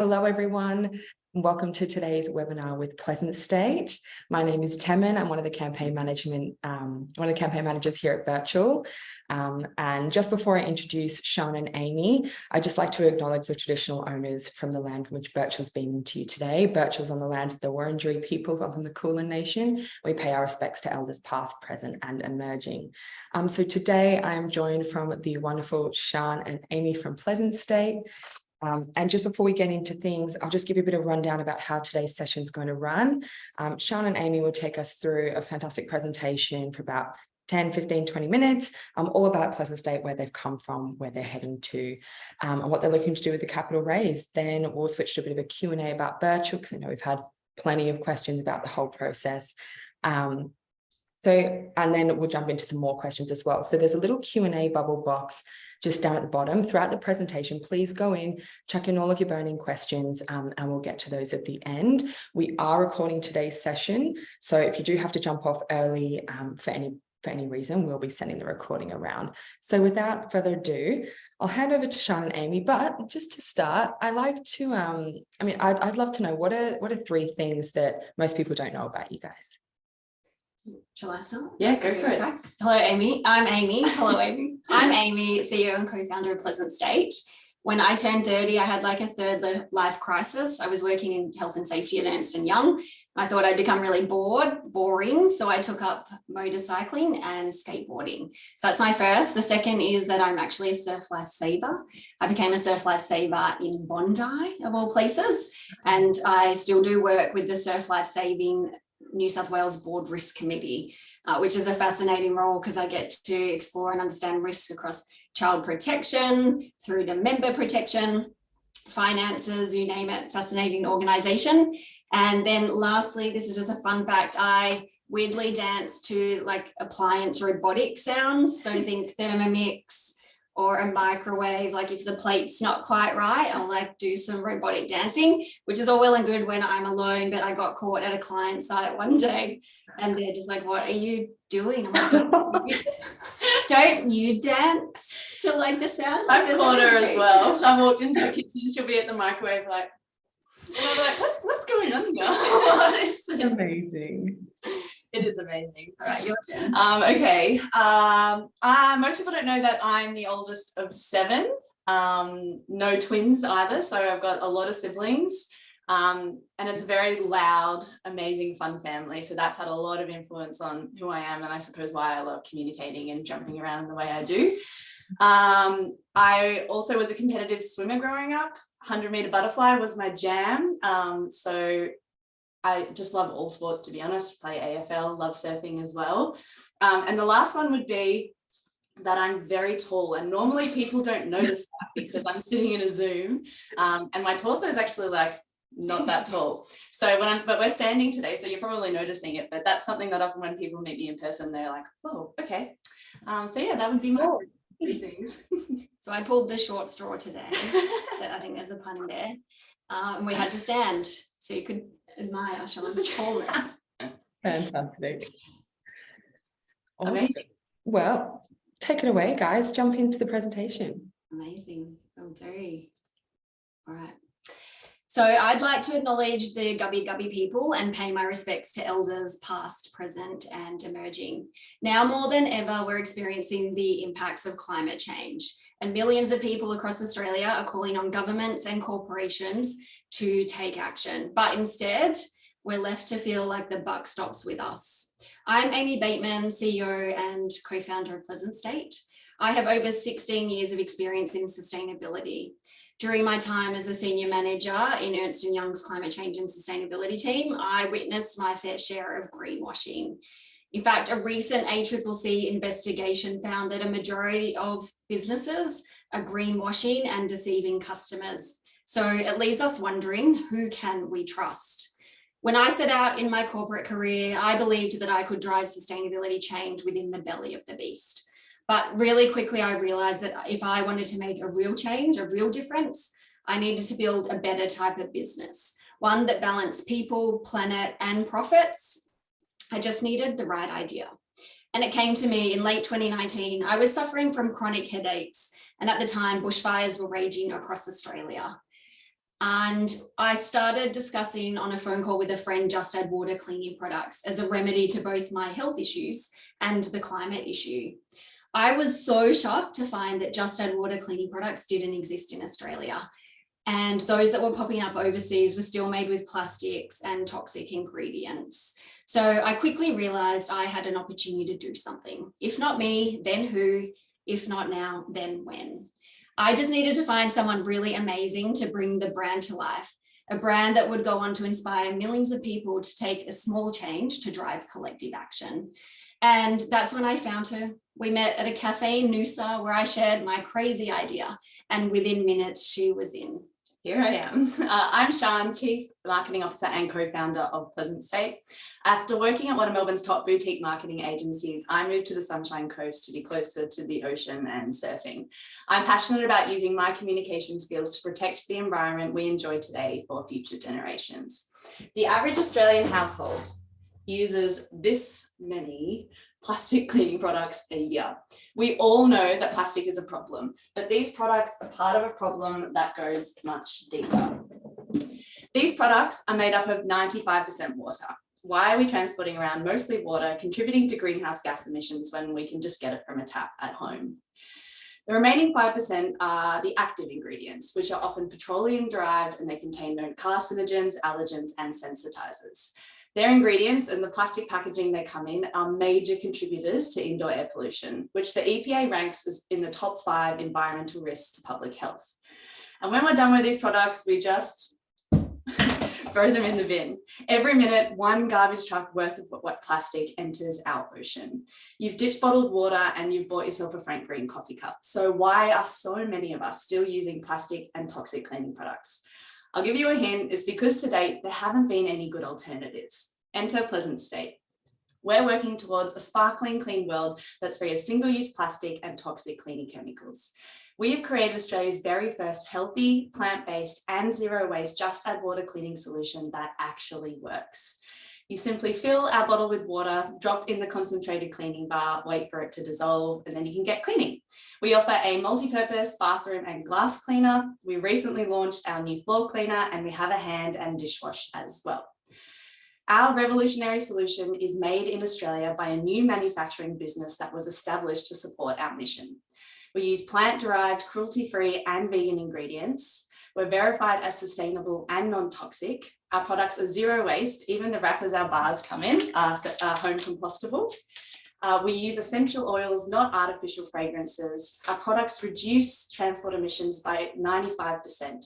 hello everyone, and welcome to today's webinar with Pleasant State. My name is Temin. I'm one of the campaign managers here at Birchal. And just before I introduce Sean and Amy, I'd just like to acknowledge the traditional owners from the land from which Birchal's being to you today. Birchal's on the lands of the Wurundjeri people from the Kulin Nation. We pay our respects to elders past, present and emerging. So today I am joined from the wonderful Sean and Amy from Pleasant State. And just before we get into things, I'll just give you a bit of rundown about how today's session is going to run. Sean and Amy will take us through a fantastic presentation for about 10, 15, 20 minutes, all about Pleasant State, where they've come from, where they're heading to, and what they're looking to do with the capital raise. Then we'll switch to a bit of a Q&A about Birchal, because I know we've had plenty of questions about the whole process. And then we'll jump into some more questions as well. So there's a little Q&A bubble box just down at the bottom. Throughout the presentation, please go in, chuck in all of your burning questions, and we'll get to those at the end. We are recording today's session, so if you do have to jump off early for any reason, we'll be sending the recording around. So without further ado, I'll hand over to Sean and Amy, but just to start, I'd like to, I'd love to know what are three things that most people don't know about you guys? Shall I start? Yeah, go for it. Hello, Amy. I'm Amy. Hello, Amy. I'm Amy, CEO and co-founder of Pleasant State. When I turned 30, I had like a third life crisis. I was working in health and safety at Ernst & Young. I thought I'd become really boring. So I took up motorcycling and skateboarding. So that's my first. The second is that I'm actually a surf life saver. I became a surf life saver in Bondi, of all places. And I still do work with the Surf Life Saving New South Wales Board Risk Committee, which is a fascinating role because I get to explore and understand risk across child protection through to member protection, finances, you name it, fascinating organisation. And then lastly, this is just a fun fact, I weirdly dance to like appliance robotic sounds. So think Thermomix or a microwave, like if the plate's not quite right, I'll like do some robotic dancing, which is all well and good when I'm alone, but I got caught at a client site one day and they're just like, what are you doing? I'm like, don't you dance to like the sound? I've caught her as well. I walked into the kitchen, she'll be at the microwave like, and I'm like, what's going on here? What is this? Amazing. It is amazing. All right, your turn. Okay. Most people don't know that I'm the oldest of 7. No twins either, so I've got a lot of siblings. And it's a very loud, amazing, fun family. So that's had a lot of influence on who I am, and I suppose why I love communicating and jumping around in the way I do. I also was a competitive swimmer growing up. 100-meter butterfly was my jam. So I just love all sports, to be honest. Play AFL, love surfing as well. And the last one would be that I'm very tall, and normally people don't notice that because I'm sitting in a Zoom, and my torso is actually like not that tall. So but we're standing today, so you're probably noticing it. But that's something that often when people meet me in person, they're like, "Oh, okay." So yeah, that would be my three things. So I pulled the short straw today. I think there's a pun there. And we had to stand, so you could admire Sean's tallness. Fantastic. Awesome. Amazing. Well, take it away, guys. Jump into the presentation. Amazing. Will do. All right. So I'd like to acknowledge the Gubbi people and pay my respects to elders past, present and emerging. Now more than ever, we're experiencing the impacts of climate change, and millions of people across Australia are calling on governments and corporations to take action. But instead, we're left to feel like the buck stops with us. I'm Amy Bateman, CEO and co-founder of Pleasant State. I have over 16 years of experience in sustainability. During my time as a senior manager in Ernst & Young's climate change and sustainability team, I witnessed my fair share of greenwashing. In fact, a recent ACCC investigation found that a majority of businesses are greenwashing and deceiving customers. So it leaves us wondering, who can we trust? When I set out in my corporate career, I believed that I could drive sustainability change within the belly of the beast. But really quickly, I realized that if I wanted to make a real change, a real difference, I needed to build a better type of business, one that balanced people, planet, and profits. I just needed the right idea. And it came to me in late 2019. I was suffering from chronic headaches, and at the time, bushfires were raging across Australia. And I started discussing on a phone call with a friend Just Add Water cleaning products as a remedy to both my health issues and the climate issue. I was so shocked to find that Just Add Water cleaning products didn't exist in Australia. And those that were popping up overseas were still made with plastics and toxic ingredients. So I quickly realized I had an opportunity to do something. If not me, then who? If not now, then when? I just needed to find someone really amazing to bring the brand to life, a brand that would go on to inspire millions of people to take a small change to drive collective action. And that's when I found her. We met at a cafe in Noosa where I shared my crazy idea, and within minutes she was in. Here I am. I'm Sian, Chief Marketing Officer and co-founder of Pleasant State. After working at one of Melbourne's top boutique marketing agencies, I moved to the Sunshine Coast to be closer to the ocean and surfing. I'm passionate about using my communication skills to protect the environment we enjoy today for future generations. The average Australian household uses this many plastic cleaning products a year. We all know that plastic is a problem, but these products are part of a problem that goes much deeper. These products are made up of 95% water. Why are we transporting around mostly water, contributing to greenhouse gas emissions when we can just get it from a tap at home? The remaining 5% are the active ingredients, which are often petroleum derived, and they contain known carcinogens, allergens, and sensitizers. Their ingredients and the plastic packaging they come in are major contributors to indoor air pollution, which the EPA ranks as in the top 5 environmental risks to public health. And when we're done with these products, we just throw them in the bin. Every minute, one garbage truck worth of wet plastic enters our ocean. You've ditched bottled water and you've bought yourself a Frank Green coffee cup. So why are so many of us still using plastic and toxic cleaning products? I'll give you a hint. It's because to date, there haven't been any good alternatives. Enter Pleasant State. We're working towards a sparkling clean world that's free of single-use plastic and toxic cleaning chemicals. We have created Australia's very first healthy, plant-based and zero-waste Just Add Water cleaning solution that actually works. You simply fill our bottle with water, drop in the concentrated cleaning bar, wait for it to dissolve, and then you can get cleaning. We offer a multi-purpose bathroom and glass cleaner. We recently launched our new floor cleaner, and we have a hand and dishwash as well. Our revolutionary solution is made in Australia by a new manufacturing business that was established to support our mission. We use plant-derived, cruelty-free and vegan ingredients. We're verified as sustainable and non-toxic. Our products are zero waste. Even the wrappers our bars come in are home compostable. We use essential oils, not artificial fragrances. Our products reduce transport emissions by 95%.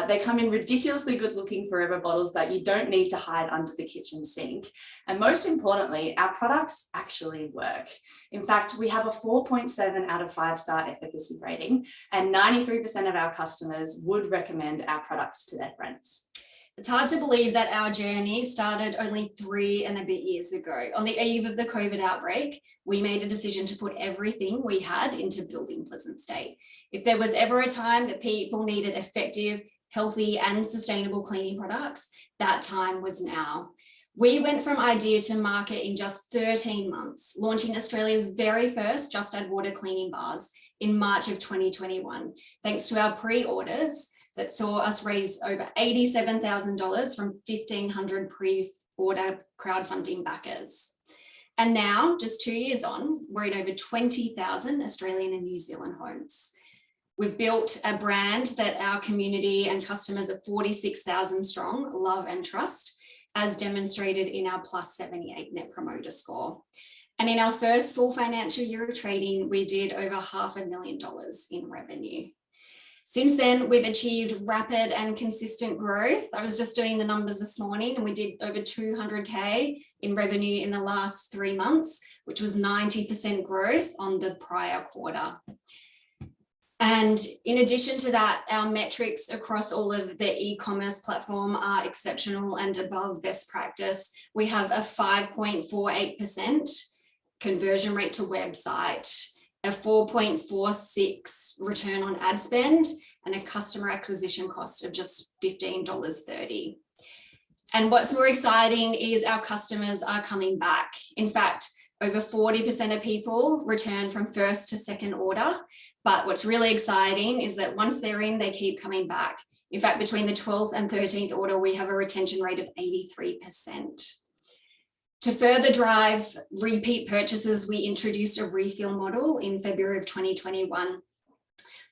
They come in ridiculously good looking forever bottles that you don't need to hide under the kitchen sink. And most importantly, our products actually work. In fact, we have a 4.7 out of 5-star efficacy rating, and 93% of our customers would recommend our products to their friends. It's hard to believe that our journey started only 3 and a bit years ago. On the eve of the COVID outbreak, we made a decision to put everything we had into building Pleasant State. If there was ever a time that people needed effective, healthy and sustainable cleaning products, that time was now. We went from idea to market in just 13 months, launching Australia's very first Just Add Water cleaning bars in March of 2021, thanks to our pre-orders that saw us raise over $87,000 from 1,500 pre-order crowdfunding backers. And now, just 2 years on, we're in over 20,000 Australian and New Zealand homes. We've built a brand that our community and customers of 46,000 strong love and trust, as demonstrated in our +78 Net Promoter Score. And in our first full financial year of trading, we did over $500,000 in revenue. Since then, we've achieved rapid and consistent growth. I was just doing the numbers this morning, and we did over 200K in revenue in the last 3 months, which was 90% growth on the prior quarter. And in addition to that, our metrics across all of the e-commerce platform are exceptional and above best practice. We have a 5.48% conversion rate to website, a 4.46 return on ad spend, and a customer acquisition cost of just $15.30. And what's more exciting is our customers are coming back. In fact, over 40% of people return from first to second order. But what's really exciting is that once they're in, they keep coming back. In fact, between the 12th and 13th order, we have a retention rate of 83%. To further drive repeat purchases, we introduced a refill model in February of 2021,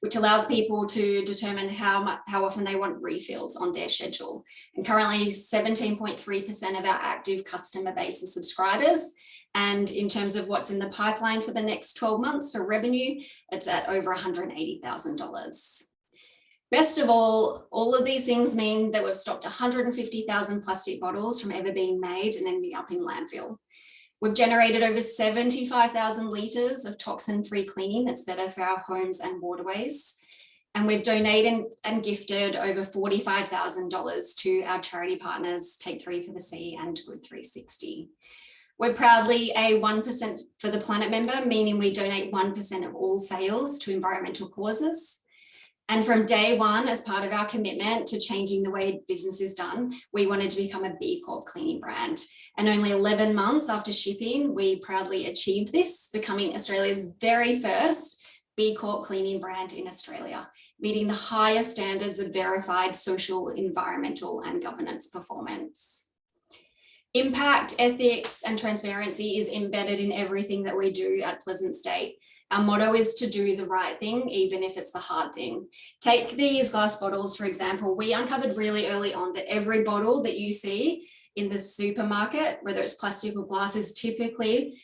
which allows people to determine how often they want refills on their schedule. And currently 17.3% of our active customer base are subscribers. And in terms of what's in the pipeline for the next 12 months for revenue, it's at over $180,000. Best of all of these things mean that we've stopped 150,000 plastic bottles from ever being made and ending up in landfill. We've generated over 75,000 litres of toxin-free cleaning that's better for our homes and waterways. And we've donated and gifted over $45,000 to our charity partners, Take 3 for the Sea and Good 360. We're proudly a 1% for the Planet member, meaning we donate 1% of all sales to environmental causes. And from day one, as part of our commitment to changing the way business is done, we wanted to become a B Corp cleaning brand. And only 11 months after shipping, we proudly achieved this, becoming Australia's very first B Corp cleaning brand in Australia, meeting the highest standards of verified social, environmental, and governance performance. Impact, ethics, and transparency is embedded in everything that we do at Pleasant State. Our motto is to do the right thing, even if it's the hard thing. Take these glass bottles, for example. We uncovered really early on that every bottle that you see in the supermarket, whether it's plastic or glass, is typically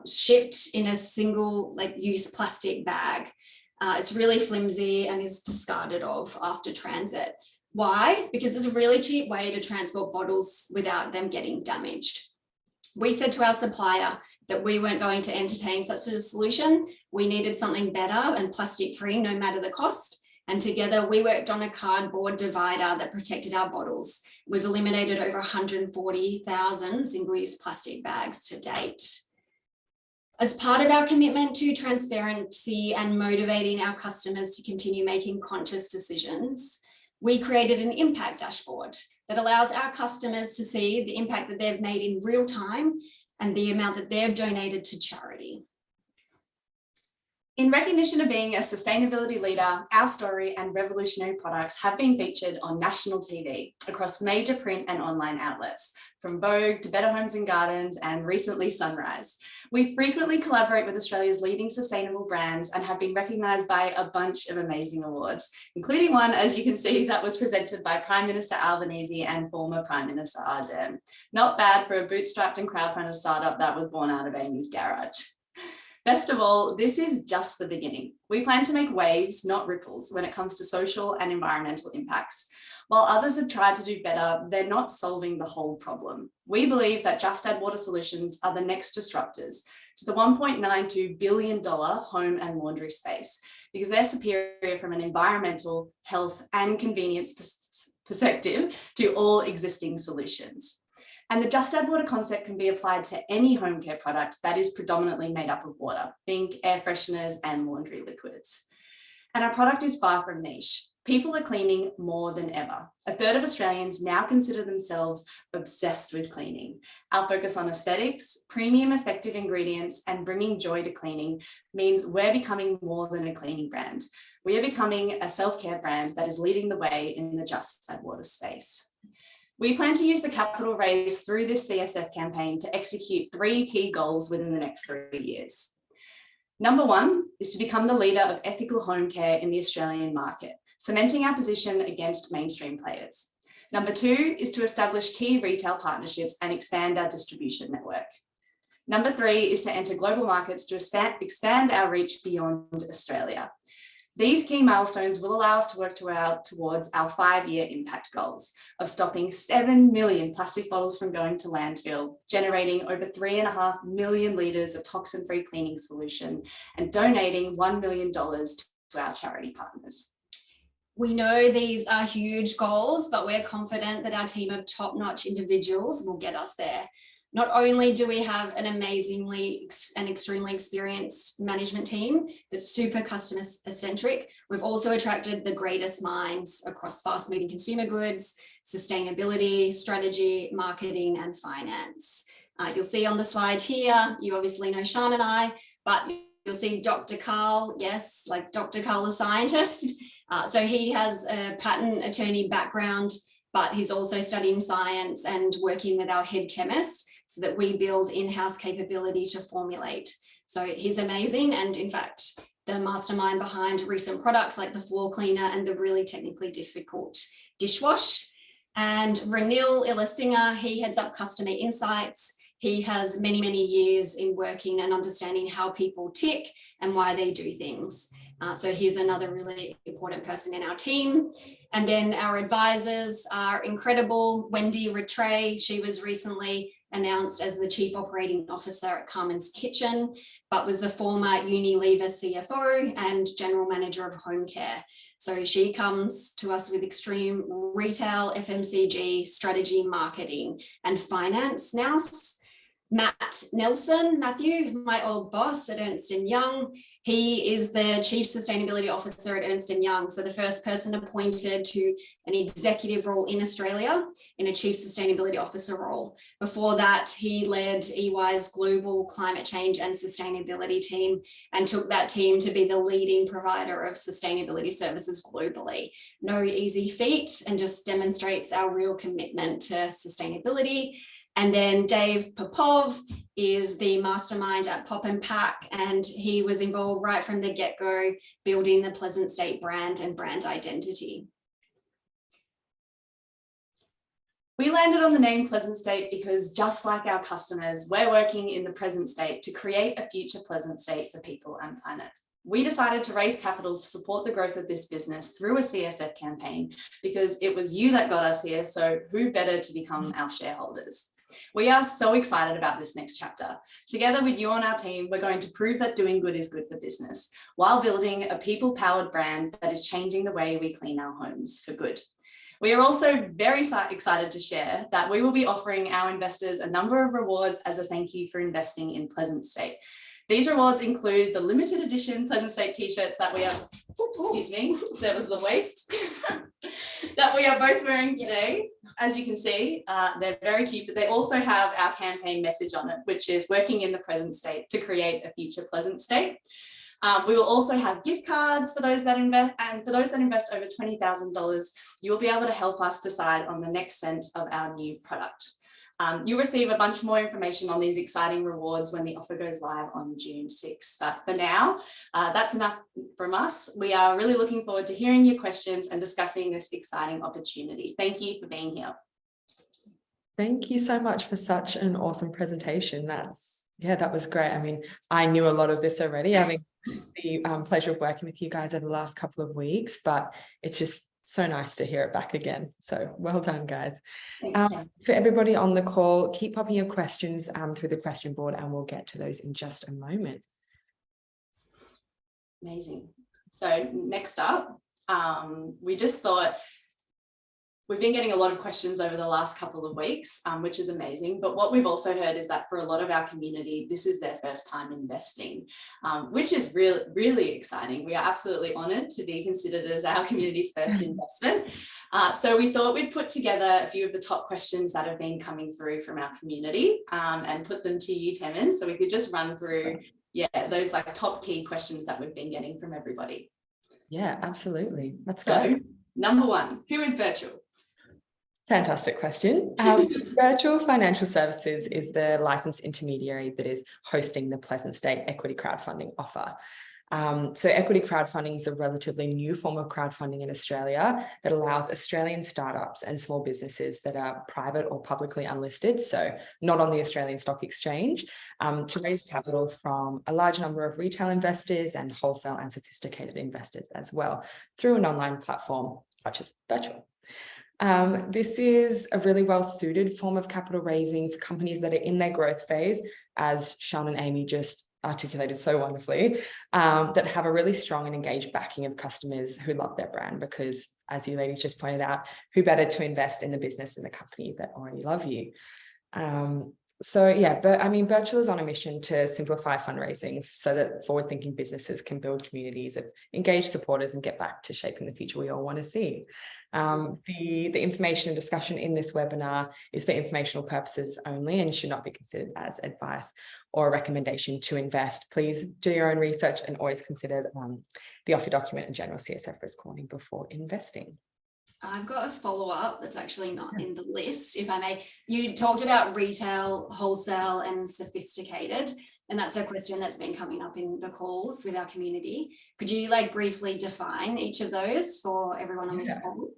shipped in a single use plastic bag. It's really flimsy and is discarded of after transit. Why? Because it's a really cheap way to transport bottles without them getting damaged. We said to our supplier that we weren't going to entertain such a solution. We needed something better and plastic free, no matter the cost. And together we worked on a cardboard divider that protected our bottles. We've eliminated over 140,000 single-use plastic bags to date. As part of our commitment to transparency and motivating our customers to continue making conscious decisions, we created an impact dashboard that allows our customers to see the impact that they've made in real time and the amount that they've donated to charity. In recognition of being a sustainability leader, our story and revolutionary products have been featured on national TV across major print and online outlets, from Vogue to Better Homes and Gardens and recently Sunrise. We frequently collaborate with Australia's leading sustainable brands and have been recognised by a bunch of amazing awards, including one, as you can see, that was presented by Prime Minister Albanese and former Prime Minister Ardern. Not bad for a bootstrapped and crowdfunded startup that was born out of Amy's garage. Best of all, this is just the beginning. We plan to make waves, not ripples, when it comes to social and environmental impacts. While others have tried to do better, they're not solving the whole problem. We believe that Just Add Water solutions are the next disruptors to the $1.92 billion home and laundry space, because they're superior from an environmental, health, and convenience perspective to all existing solutions. And the Just Add Water concept can be applied to any home care product that is predominantly made up of water. Think air fresheners and laundry liquids. And our product is far from niche. People are cleaning more than ever. A third of Australians now consider themselves obsessed with cleaning. Our focus on aesthetics, premium effective ingredients, and bringing joy to cleaning means we're becoming more than a cleaning brand. We are becoming a self-care brand that is leading the way in the Just Add Water space. We plan to use the capital raised through this CSF campaign to execute 3 key goals within the next 3 years. Number 1 is to become the leader of ethical home care in the Australian market, cementing our position against mainstream players. Number 2 is to establish key retail partnerships and expand our distribution network. Number 3 is to enter global markets to expand our reach beyond Australia. These key milestones will allow us to work towards our 5-year impact goals of stopping 7 million plastic bottles from going to landfill, generating over 3.5 million litres of toxin-free cleaning solution, and donating $1 million to our charity partners. We know these are huge goals, but we're confident that our team of top-notch individuals will get us there. Not only do we have an amazingly and extremely experienced management team that's super customer-centric, we've also attracted the greatest minds across fast-moving consumer goods, sustainability, strategy, marketing, and finance. You'll see on the slide here, you obviously know Sean and I, but you'll see Dr. Carl, yes, like Dr. Carl, a scientist. So he has a patent attorney background, but he's also studying science and working with our head chemist so that we build in-house capability to formulate. So he's amazing. And in fact, the mastermind behind recent products like the floor cleaner and the really technically difficult dishwash. And Ranil Ilasinger, he heads up customer insights. He has many, many years in working and understanding how people tick and why they do things. So he's another really important person in our team. And then our advisors are incredible. Wendy Rattray, she was recently announced as the Chief Operating Officer at Carmen's Kitchen, but was the former Unilever CFO and General Manager of Home Care. So she comes to us with extreme retail, FMCG, strategy, marketing, and finance now. Matt Nelson, Matthew, my old boss at Ernst & Young. He is the Chief Sustainability Officer at Ernst & Young. So the first person appointed to an executive role in Australia in a Chief Sustainability Officer role. Before that, he led EY's global climate change and sustainability team and took that team to be the leading provider of sustainability services globally. No easy feat, and just demonstrates our real commitment to sustainability. And then Dave Popov is the mastermind at Pop and Pack, and he was involved right from the get-go, building the Pleasant State brand and brand identity. We landed on the name Pleasant State because, just like our customers, we're working in the present state to create a future pleasant state for people and planet. We decided to raise capital to support the growth of this business through a CSF campaign because it was you that got us here, so who better to become our shareholders? We are so excited about this next chapter. Together with you on our team, we're going to prove that doing good is good for business while building a people-powered brand that is changing the way we clean our homes for good. We are also very excited to share that we will be offering our investors a number of rewards as a thank you for investing in Pleasant State. These rewards include the limited edition Pleasant State t-shirts that we have, excuse me, that was the waist, that we are both wearing today. As you can see, they're very cute, but they also have our campaign message on it, which is working in the present state to create a future pleasant state. We will also have gift cards for those that invest, and for those that invest over $20,000, you will be able to help us decide on the next cent of our new product. You'll receive a bunch more information on these exciting rewards when the offer goes live on June 6th. But for now, that's enough from us. We are really looking forward to hearing your questions and discussing this exciting opportunity. Thank you for being here. Thank you so much for such an awesome presentation. That was great. I mean, I knew a lot of this already, having the pleasure of working with you guys over the last couple of weeks, but it's just so nice to hear it back again. So well done, guys. For everybody on the call, keep popping your questions through the question board and we'll get to those in just a moment. Amazing. So next up, we just thought, we've been getting a lot of questions over the last couple of weeks, which is amazing. But what we've also heard is that for a lot of our community, this is their first time investing, which is really, really exciting. We are absolutely honoured to be considered as our community's first investment. So we thought we'd put together a few of the top questions that have been coming through from our community and put them to you, Temin, so we could just run through, those like top key questions that we've been getting from everybody. Yeah, absolutely. Let's go. Number one, who is Birchal? Fantastic question. Birchal Financial Services is the licensed intermediary that is hosting the Pleasant State equity crowdfunding offer. So equity crowdfunding is a relatively new form of crowdfunding in Australia that allows Australian startups and small businesses that are private or publicly unlisted, so not on the Australian Stock Exchange, to raise capital from a large number of retail investors and wholesale and sophisticated investors as well through an online platform such as Birchal. This is a really well-suited form of capital raising for companies that are in their growth phase, as Sean and Amy just articulated so wonderfully, that have a really strong and engaged backing of customers who love their brand, because as you ladies just pointed out, who better to invest in the business and the company that already love you. So yeah, but I mean, Birchal is on a mission to simplify fundraising so that forward-thinking businesses can build communities of engaged supporters and get back to shaping the future we all want to see. The information and discussion in this webinar is for informational purposes only and should not be considered as advice or a recommendation to invest. Please do your own research and always consider the offer document and general CSF risk warning before investing. I've got a follow-up that's actually not in the list, if I may. You talked about retail, wholesale, and sophisticated, and that's a question that's been coming up in the calls with our community. Could you like briefly define each of those for everyone on this call?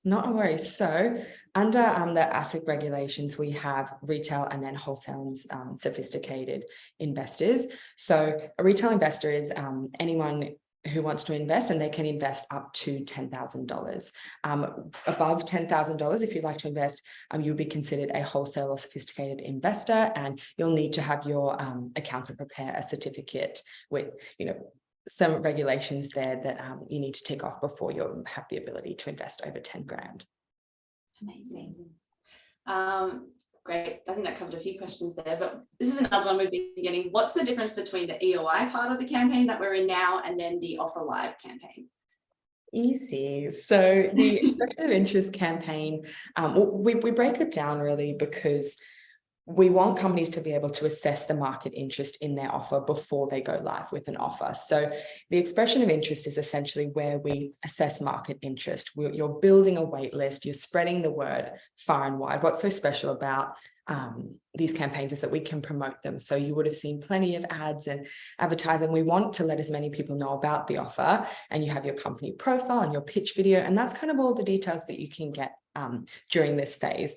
Not a worry. So under the ASIC regulations, we have retail and then wholesale and sophisticated investors. So a retail investor is anyone who wants to invest, and they can invest up to $10,000. Above $10,000, if you'd like to invest, you'll be considered a wholesale or sophisticated investor, and you'll need to have your accountant prepare a certificate with, some regulations there that you need to tick off before you have the ability to invest over 10 grand. Amazing. Great. I think that covered a few questions there, but this is another one we've been getting. What's the difference between the EOI part of the campaign that we're in now and then the Offer Live campaign? Easy. So the expression of interest campaign, we break it down really because we want companies to be able to assess the market interest in their offer before they go live with an offer. So the expression of interest is essentially where we assess market interest. You're building a wait list, you're spreading the word far and wide. What's so special about these campaigns is that we can promote them. So you would have seen plenty of ads and advertising. We want to let as many people know about the offer, and you have your company profile and your pitch video, and that's kind of all the details that you can get during this phase.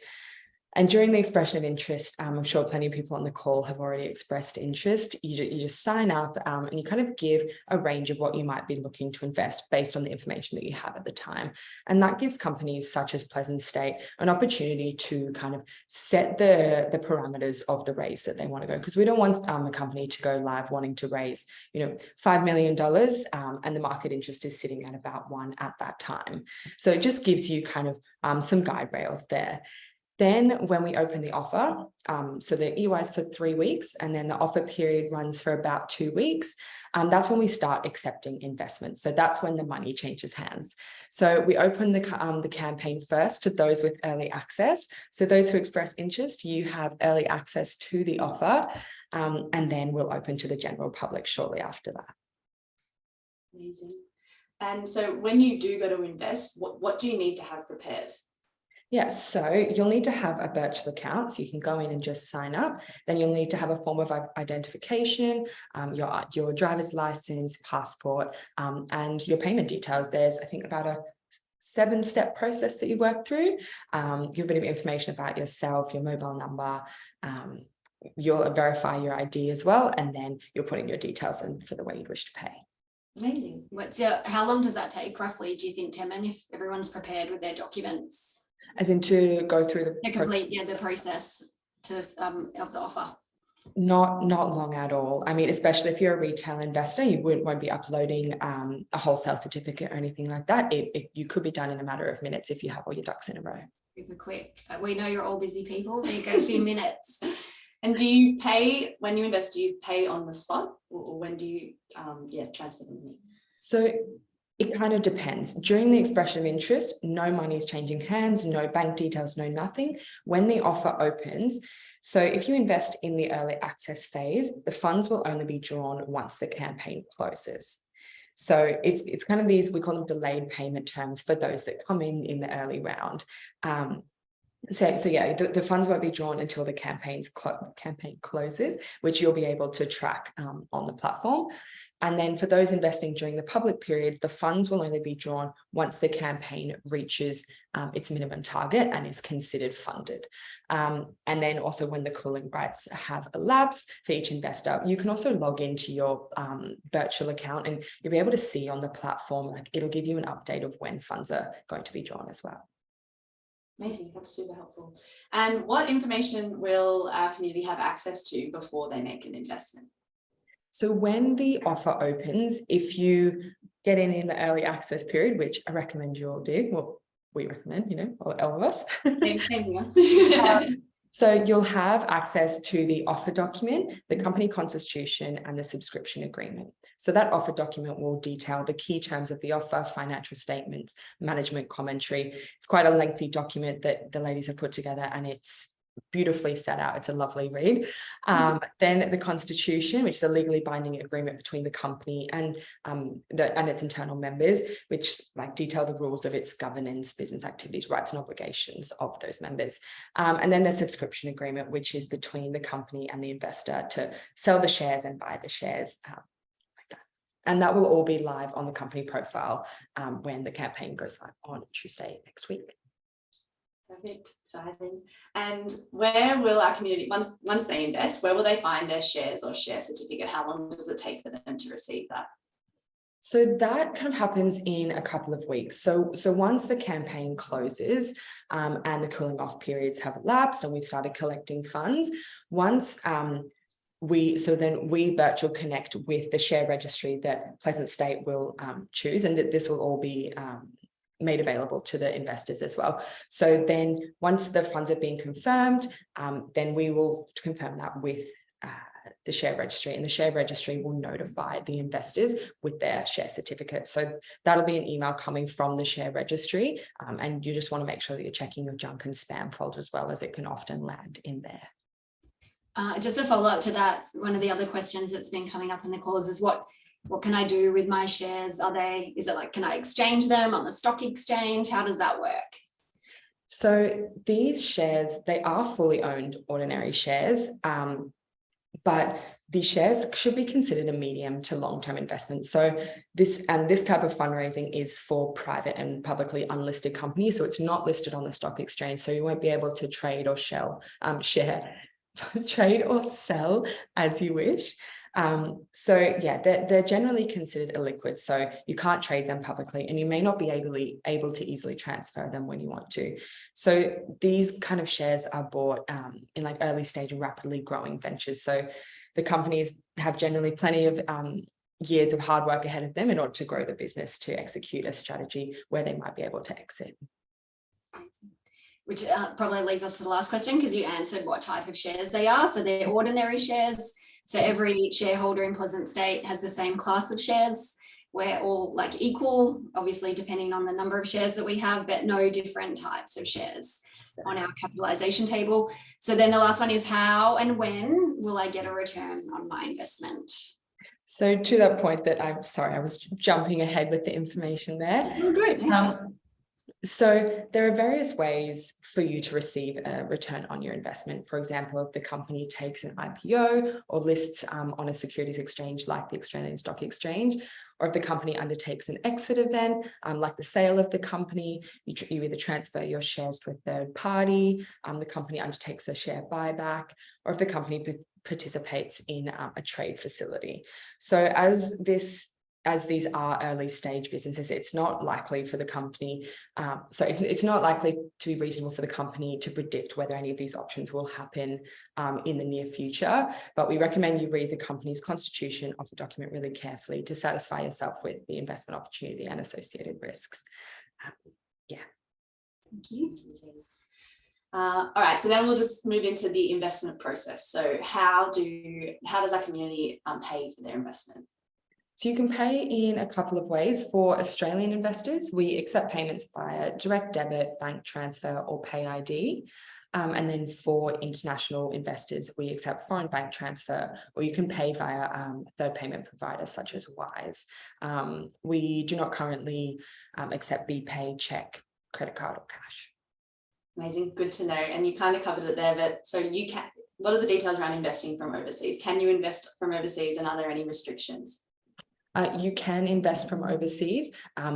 And during the expression of interest, I'm sure plenty of people on the call have already expressed interest. You just sign up and you kind of give a range of what you might be looking to invest based on the information that you have at the time. And that gives companies such as Pleasant State an opportunity to kind of set the parameters of the raise that they want to go. Because we don't want a company to go live wanting to raise, $5 million and the market interest is sitting at about 1 at that time. So it just gives you kind of some guide rails there. Then when we open the offer, so the EOI is for 3 weeks, and then the offer period runs for about 2 weeks. That's when we start accepting investments. So that's when the money changes hands. So we open the campaign first to those with early access. So those who express interest, you have early access to the offer, and then we'll open to the general public shortly after that. Amazing. And so when you do go to invest, what do you need to have prepared? Yeah, so you'll need to have a Birchal account, so you can go in and just sign up. Then you'll need to have a form of identification, your driver's license, passport, and your payment details. There's, I think, about a 7-step process that you work through. Give a bit of information about yourself, your mobile number, you'll verify your ID as well, and then you'll put in your details and for the way you wish to pay. Amazing. How long does that take roughly, do you think, Temin, if everyone's prepared with their documents? As in to go through the complete the process of the offer? Not long at all. I mean, especially if you're a retail investor, you won't be uploading a wholesale certificate or anything like that. You could be done in a matter of minutes if you have all your ducks in a row. Super quick. We know you're all busy people. There you go, a few minutes. And do you pay when you invest? Do you pay on the spot, or when do you transfer the money? So it kind of depends. During the expression of interest, no money is changing hands, no bank details, no nothing. When the offer opens, so if you invest in the early access phase, the funds will only be drawn once the campaign closes. So it's kind of these, we call them delayed payment terms for those that come in the early round. So yeah, the funds won't be drawn until the campaign closes, which you'll be able to track on the platform. And then for those investing during the public period, the funds will only be drawn once the campaign reaches its minimum target and is considered funded. And then also when the cooling rights have elapsed for each investor, you can also log into your Birchal account and you'll be able to see on the platform, like it'll give you an update of when funds are going to be drawn as well. Amazing, that's super helpful. And what information will our community have access to before they make an investment? So when the offer opens, if you get in the early access period, which I recommend you all do, well, we recommend, all of us. Same here. So you'll have access to the offer document, the company constitution, and the subscription agreement. So that offer document will detail the key terms of the offer, financial statements, management commentary. It's quite a lengthy document that the ladies have put together, and it's beautifully set out. It's a lovely read. Then the constitution, which is a legally binding agreement between the company and its internal members, which detail the rules of its governance, business activities, rights and obligations of those members. And then the subscription agreement, which is between the company and the investor to sell the shares and buy the shares. And that will all be live on the company profile when the campaign goes live on Tuesday next week. Perfect, exciting. And where will our community, once they invest, where will they find their shares or share certificate? How long does it take for them to receive that? So that kind of happens in a couple of weeks. So once the campaign closes and the cooling off periods have elapsed and we've started collecting funds, once we Birchal connect with the share registry that Pleasant State will choose, and that this will all be made available to the investors as well. So then once the funds have been confirmed, then we will confirm that with the share registry, and the share registry will notify the investors with their share certificate. So that'll be an email coming from the share registry, and you just want to make sure that you're checking your junk and spam folder as well, as it can often land in there. Just a follow up to that, one of the other questions that's been coming up in the calls is what can I do with my shares? Is it can I exchange them on the stock exchange? How does that work? So these shares, they are fully owned ordinary shares, but the shares should be considered a medium to long-term investment. So this type of fundraising is for private and publicly unlisted companies. So it's not listed on the stock exchange. So you won't be able to trade or trade or sell as you wish. So yeah, they're generally considered illiquid, so you can't trade them publicly, and you may not be able to easily transfer them when you want to. So these kind of shares are bought in early stage rapidly growing ventures. So the companies have generally plenty of years of hard work ahead of them in order to grow the business to execute a strategy where they might be able to exit. Which probably leads us to the last question, because you answered what type of shares they are. So they're ordinary shares. So every shareholder in Pleasant State has the same class of shares. We're all equal, obviously depending on the number of shares that we have, but no different types of shares on our capitalization table. So then the last one is, how and when will I get a return on my investment? So to that point, that I'm sorry, I was jumping ahead with the information there. Oh, great. So there are various ways for you to receive a return on your investment. For example, if the company takes an IPO or lists on a securities exchange like the Australian Stock Exchange, or if the company undertakes an exit event, like the sale of the company, you either transfer your shares to a third party, the company undertakes a share buyback, or if the company participates in a trade facility. So as these are early stage businesses, it's not likely for the company, it's not likely to be reasonable for the company to predict whether any of these options will happen in the near future. But we recommend you read the company's constitution offer document really carefully to satisfy yourself with the investment opportunity and associated risks. Yeah. Thank you. All right, so then we'll just move into the investment process. So how does our community pay for their investment? So you can pay in a couple of ways. For Australian investors, we accept payments via direct debit, bank transfer, or Pay ID. And then for international investors, we accept foreign bank transfer, or you can pay via third payment providers such as Wise. We do not currently accept BPay, check, credit card, or cash. Amazing, good to know. And you kind of covered it there, but so what are the details around investing from overseas? Can you invest from overseas, and are there any restrictions? You can invest from overseas.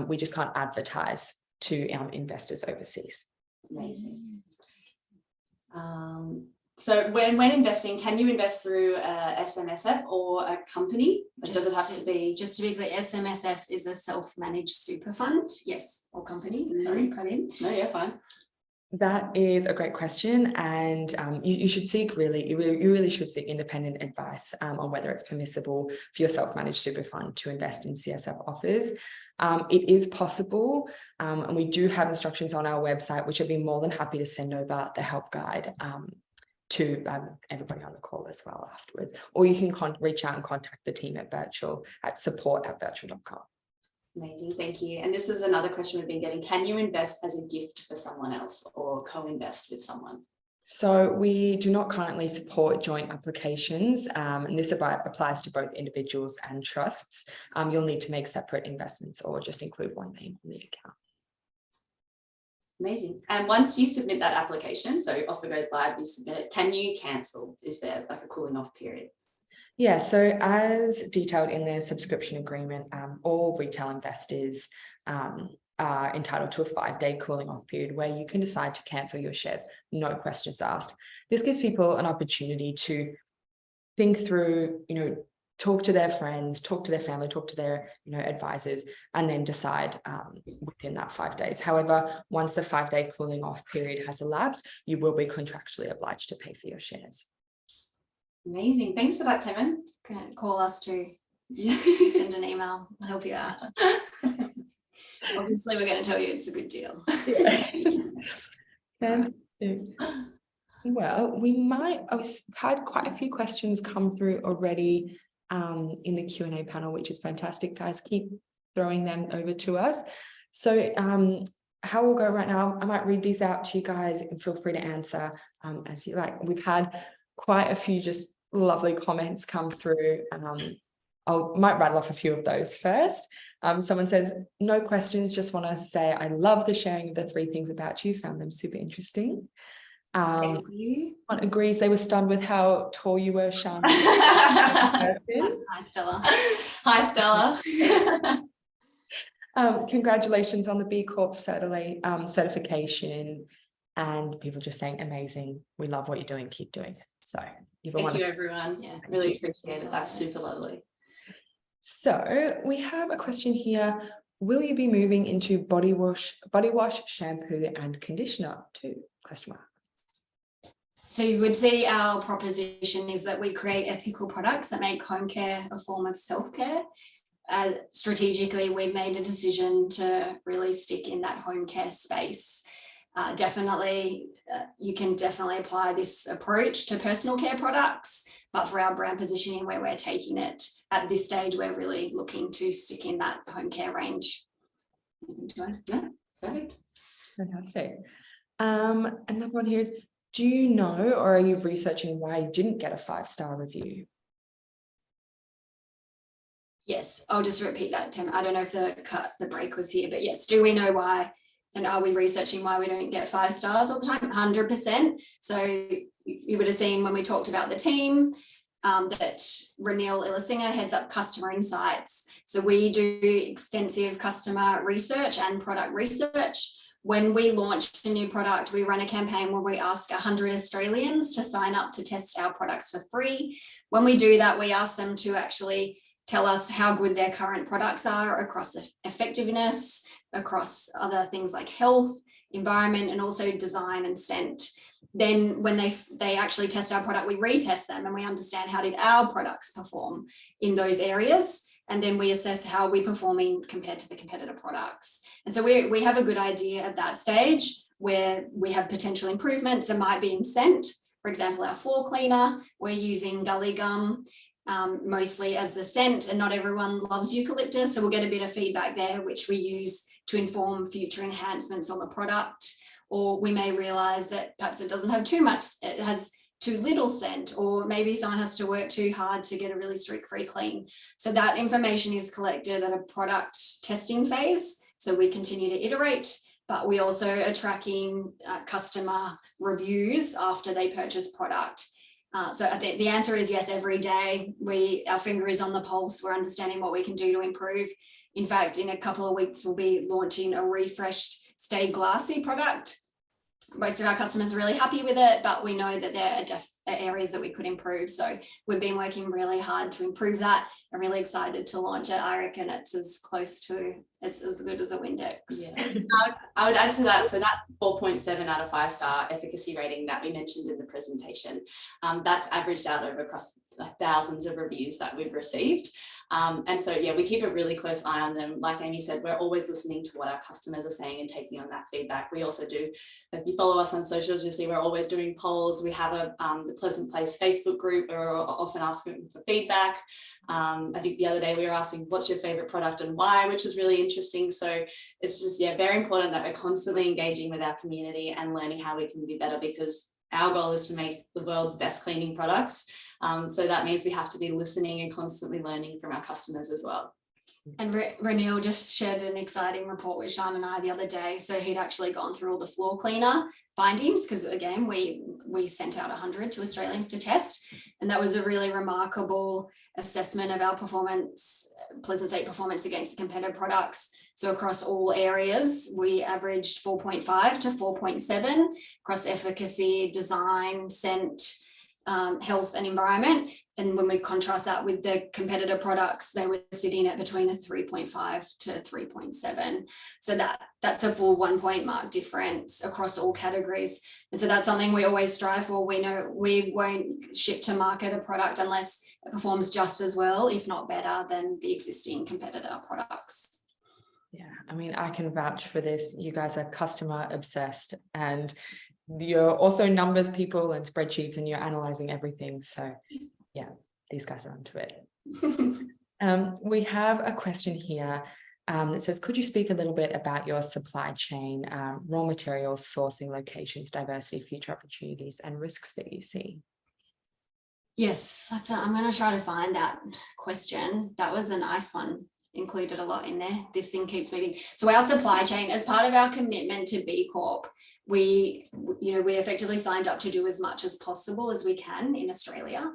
We just can't advertise to investors overseas. Amazing. So when investing, can you invest through a SMSF or a company? Does it have to be? Just to be clear, SMSF is a self-managed super fund. Yes, or company. Sorry, come in. No, you're fine. That is a great question, and you should seek you really should seek independent advice on whether it's permissible for your self-managed super fund to invest in CSF offers. It is possible, and we do have instructions on our website, which I'd be more than happy to send over the help guide to everybody on the call as well afterwards. Or you can reach out and contact the team at Birchal at support@birchal.com. Amazing, thank you. And this is another question we've been getting. Can you invest as a gift for someone else or co-invest with someone? So we do not currently support joint applications, and this applies to both individuals and trusts. You'll need to make separate investments or just include one name on the account. Amazing. And once you submit that application, so offer goes live, you submit it, can you cancel? Is there like a cooling off period? Yeah, so as detailed in the subscription agreement, all retail investors are entitled to a 5-day cooling off period where you can decide to cancel your shares, no questions asked. This gives people an opportunity to think through, talk to their friends, talk to their family, talk to their, advisors, and then decide within that 5 days. However, once the 5-day cooling off period has elapsed, you will be contractually obliged to pay for your shares. Amazing. Thanks for that, Temin. Call us too. Send an email. I'll help you out. Obviously, we're going to tell you it's a good deal. Well, I've had quite a few questions come through already in the Q&A panel, which is fantastic. Guys, keep throwing them over to us. So how we'll go right now, I might read these out to you guys and feel free to answer as you like. We've had quite a few just lovely comments come through. Might rattle off a few of those first. Someone says, no questions, just want to say I love the sharing of the 3 things about you, found them super interesting. Thank you. One agrees they were stunned with how tall you were, Shan. Hi, Stella. Hi, Stella. Congratulations on the B Corp certification, and people just saying amazing. We love what you're doing. Keep doing it. So thank you, everyone. Yeah, really appreciate it. That's super lovely. So we have a question here. Will you be moving into body wash, shampoo, and conditioner too? Question mark. So you would see our proposition is that we create ethical products that make home care a form of self-care. Strategically, we've made a decision to really stick in that home care space. You can definitely apply this approach to personal care products, but for our brand positioning where we're taking it at this stage, we're really looking to stick in that home care range. Yeah, perfect. Fantastic. Another one here is, do you know, or are you researching why you didn't get a 5-star review? Yes, I'll just repeat that, Tim. I don't know if the break was here, but yes, do we know why? And are we researching why we don't get 5 stars all the time? 100%. So you would have seen when we talked about the team that Ranil Illasinger heads up customer insights. So we do extensive customer research and product research. When we launch a new product, we run a campaign where we ask 100 Australians to sign up to test our products for free. When we do that, we ask them to actually tell us how good their current products are across effectiveness, across other things like health, environment, and also design and scent. Then when they actually test our product, we retest them and we understand how did our products perform in those areas. And then we assess how we're performing compared to the competitor products. And so we have a good idea at that stage where we have potential improvements. It might be in scent. For example, our floor cleaner, we're using gully gum mostly as the scent, and not everyone loves eucalyptus. So we'll get a bit of feedback there, which we use to inform future enhancements on the product. Or we may realize that perhaps it doesn't have too much, it has too little scent, or maybe someone has to work too hard to get a really streak-free clean. So that information is collected at a product testing phase. So we continue to iterate, but we also are tracking customer reviews after they purchase product. So I think the answer is yes, every day our finger is on the pulse. We're understanding what we can do to improve. In fact, in a couple of weeks, we'll be launching a refreshed Stay Glassy product. Most of our customers are really happy with it, but we know that there are areas that we could improve. So we've been working really hard to improve that. I'm really excited to launch it. I reckon it's as good as a Windex. Yeah. I would add to that. So that 4.7 out of 5-star efficacy rating that we mentioned in the presentation, that's averaged out over across thousands of reviews that we've received. And so, yeah, we keep a really close eye on them. Like Amy said, we're always listening to what our customers are saying and taking on that feedback. We also do, if you follow us on socials, you'll see we're always doing polls. We have the Pleasant Place Facebook group, where we're often asking for feedback. I think the other day we were asking, what's your favorite product and why, which was really interesting. So it's just, yeah, very important that we're constantly engaging with our community and learning how we can be better, because our goal is to make the world's best cleaning products. So that means we have to be listening and constantly learning from our customers as well. And Renil just shared an exciting report with Sean and I the other day. So he'd actually gone through all the floor cleaner findings, because again, we sent out 100 to Australians to test. And that was a really remarkable assessment of our performance, Pleasant State performance against the competitive products. So across all areas, we averaged 4.5 to 4.7 across efficacy, design, scent, health and environment. And when we contrast that with the competitor products, they were sitting at between a 3.5 to 3.7. So that's a full 1 point mark difference across all categories. And so that's something we always strive for. We know we won't ship to market a product unless it performs just as well, if not better, than the existing competitor products. Yeah, I mean, I can vouch for this. You guys are customer obsessed, and you're also numbers people and spreadsheets, and you're analyzing everything. So yeah, these guys are onto it. We have a question here that says, could you speak a little bit about your supply chain, raw materials, sourcing locations, diversity, future opportunities, and risks that you see? Yes, I'm going to try to find that question. That was a nice one. Included a lot in there. This thing keeps moving. So our supply chain, as part of our commitment to B Corp, we effectively signed up to do as much as possible as we can in Australia.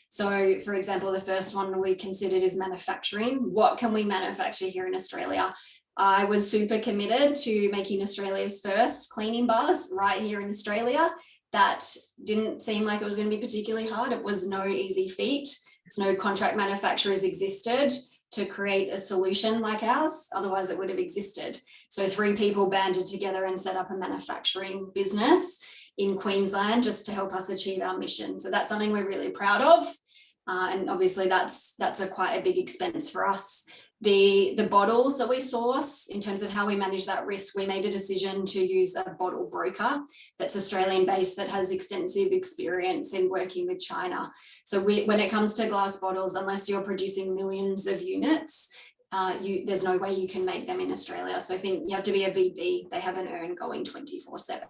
So, for example, the first one we considered is manufacturing. What can we manufacture here in Australia? I was super committed to making Australia's first cleaning bars right here in Australia. That didn't seem like it was going to be particularly hard. It was no easy feat. It's no contract manufacturers existed to create a solution like ours, otherwise it would have existed. So 3 people banded together and set up a manufacturing business in Queensland just to help us achieve our mission. So that's something we're really proud of. And obviously that's quite a big expense for us. The bottles that we source, in terms of how we manage that risk, we made a decision to use a bottle broker that's Australian based, that has extensive experience in working with China. So when it comes to glass bottles, unless you're producing millions of units, there's no way you can make them in Australia. So I think you have to be a VB. They have an urn going 24/7,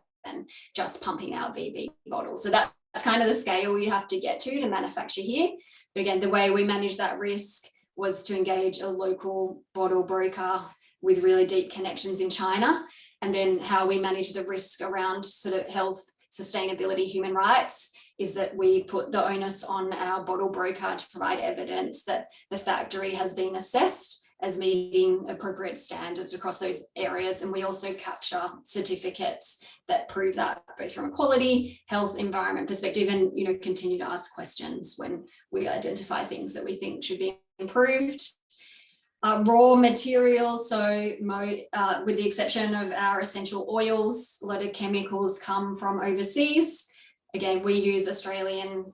just pumping out VB bottles. So that's kind of the scale you have to get to manufacture here. But again, the way we manage that risk was to engage a local bottle broker with really deep connections in China. And then how we manage the risk around sort of health, sustainability, human rights, is that we put the onus on our bottle broker to provide evidence that the factory has been assessed as meeting appropriate standards across those areas. And we also capture certificates that prove that, both from a quality, health, environment perspective, and continue to ask questions when we identify things that we think should be improved. Raw materials, so with the exception of our essential oils, a lot of chemicals come from overseas. Again, we use Australian,